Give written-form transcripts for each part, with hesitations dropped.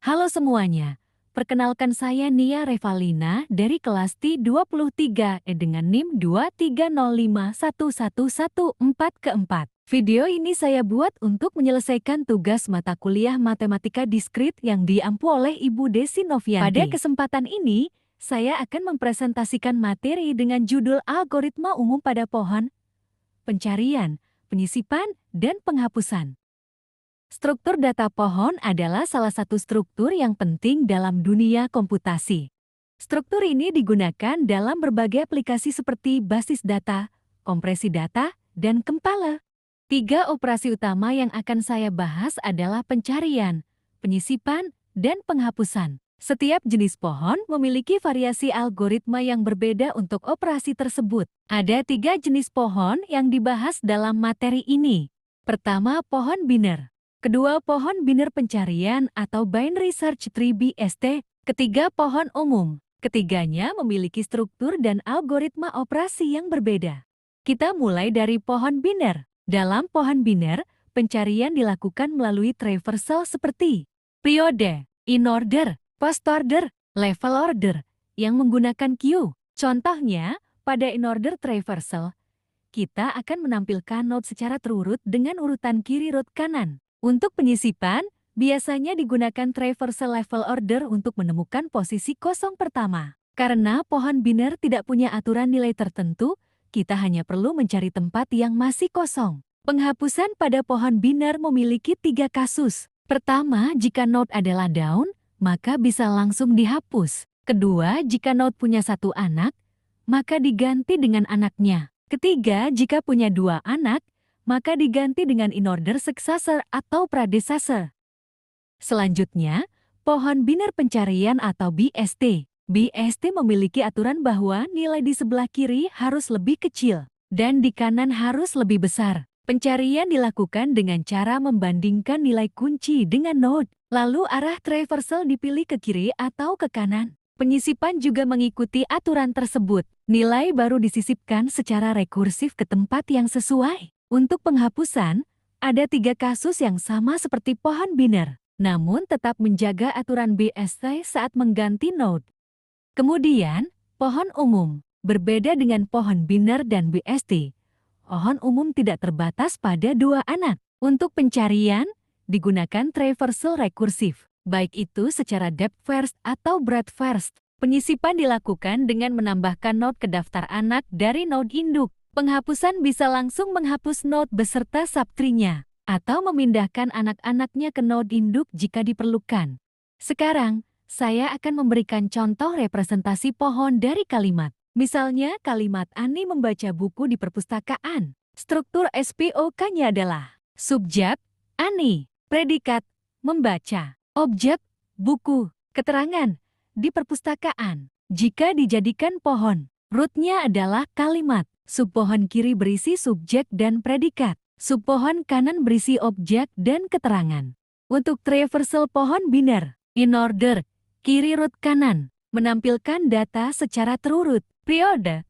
Halo semuanya, perkenalkan saya Nia Revalina dari kelas T23 dengan NIM 230511114. Video ini saya buat untuk menyelesaikan tugas mata kuliah Matematika Diskrit yang diampu oleh Ibu Desi Novianti. Pada kesempatan ini, saya akan mempresentasikan materi dengan judul Algoritma Umum pada Pohon, Pencarian, Penyisipan, dan Penghapusan. Struktur data pohon adalah salah satu struktur yang penting dalam dunia komputasi. Struktur ini digunakan dalam berbagai aplikasi seperti basis data, kompresi data, dan compiler. 3 operasi utama yang akan saya bahas adalah pencarian, penyisipan, dan penghapusan. Setiap jenis pohon memiliki variasi algoritma yang berbeda untuk operasi tersebut. Ada 3 jenis pohon yang dibahas dalam materi ini. Pertama, pohon biner. Kedua, pohon biner pencarian atau binary search tree BST. Ketiga, pohon umum. Ketiganya memiliki struktur dan algoritma operasi yang berbeda. Kita mulai dari pohon biner. Dalam pohon biner, pencarian dilakukan melalui traversal seperti periode, in-order, post-order, level order, yang menggunakan queue. Contohnya, pada in-order traversal, kita akan menampilkan node secara terurut dengan urutan kiri root kanan. Untuk penyisipan, biasanya digunakan traversal level order untuk menemukan posisi kosong pertama. Karena pohon biner tidak punya aturan nilai tertentu, kita hanya perlu mencari tempat yang masih kosong. Penghapusan pada pohon biner memiliki 3 kasus. Pertama, jika node adalah down, maka bisa langsung dihapus. Kedua, jika node punya 1 anak, maka diganti dengan anaknya. Ketiga, jika punya 2 anak, maka diganti dengan in-order successor atau predecessor. Selanjutnya, pohon biner pencarian atau BST. BST memiliki aturan bahwa nilai di sebelah kiri harus lebih kecil dan di kanan harus lebih besar. Pencarian dilakukan dengan cara membandingkan nilai kunci dengan node, lalu arah traversal dipilih ke kiri atau ke kanan. Penyisipan juga mengikuti aturan tersebut. Nilai baru disisipkan secara rekursif ke tempat yang sesuai. Untuk penghapusan, ada 3 kasus yang sama seperti pohon biner, namun tetap menjaga aturan BST saat mengganti node. Kemudian, pohon umum. Berbeda dengan pohon biner dan BST, pohon umum tidak terbatas pada 2 anak. Untuk pencarian, digunakan traversal rekursif, baik itu secara depth first atau breadth first. Penyisipan dilakukan dengan menambahkan node ke daftar anak dari node induk. Penghapusan bisa langsung menghapus node beserta subtree-nya, atau memindahkan anak-anaknya ke node induk jika diperlukan. Sekarang, saya akan memberikan contoh representasi pohon dari kalimat. Misalnya, kalimat Ani membaca buku di perpustakaan. Struktur SPOK-nya adalah subjek, Ani, predikat, membaca, objek, buku, keterangan, di perpustakaan. Jika dijadikan pohon, root-nya adalah kalimat. Subpohon kiri berisi subjek dan predikat. Subpohon kanan berisi objek dan keterangan. Untuk traversal pohon biner, in order, kiri root kanan, menampilkan data secara terurut. Periode,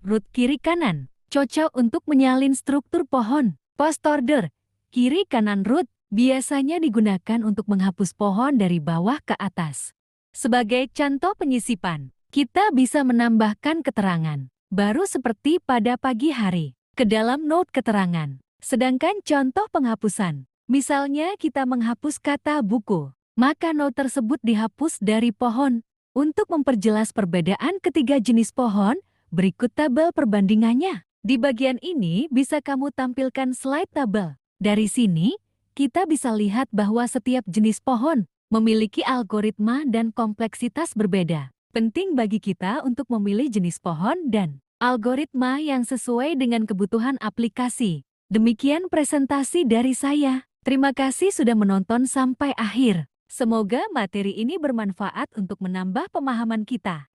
root kiri kanan, cocok untuk menyalin struktur pohon. Post order, kiri kanan root, biasanya digunakan untuk menghapus pohon dari bawah ke atas. Sebagai contoh penyisipan, kita bisa menambahkan keterangan baru seperti pada pagi hari ke dalam node keterangan. Sedangkan contoh penghapusan, misalnya kita menghapus kata buku, maka node tersebut dihapus dari pohon. Untuk memperjelas perbedaan ketiga jenis pohon, berikut tabel perbandingannya. Di bagian ini bisa kamu tampilkan slide tabel. Dari sini, kita bisa lihat bahwa setiap jenis pohon memiliki algoritma dan kompleksitas berbeda. Penting bagi kita untuk memilih jenis pohon dan algoritma yang sesuai dengan kebutuhan aplikasi. Demikian presentasi dari saya. Terima kasih sudah menonton sampai akhir. Semoga materi ini bermanfaat untuk menambah pemahaman kita.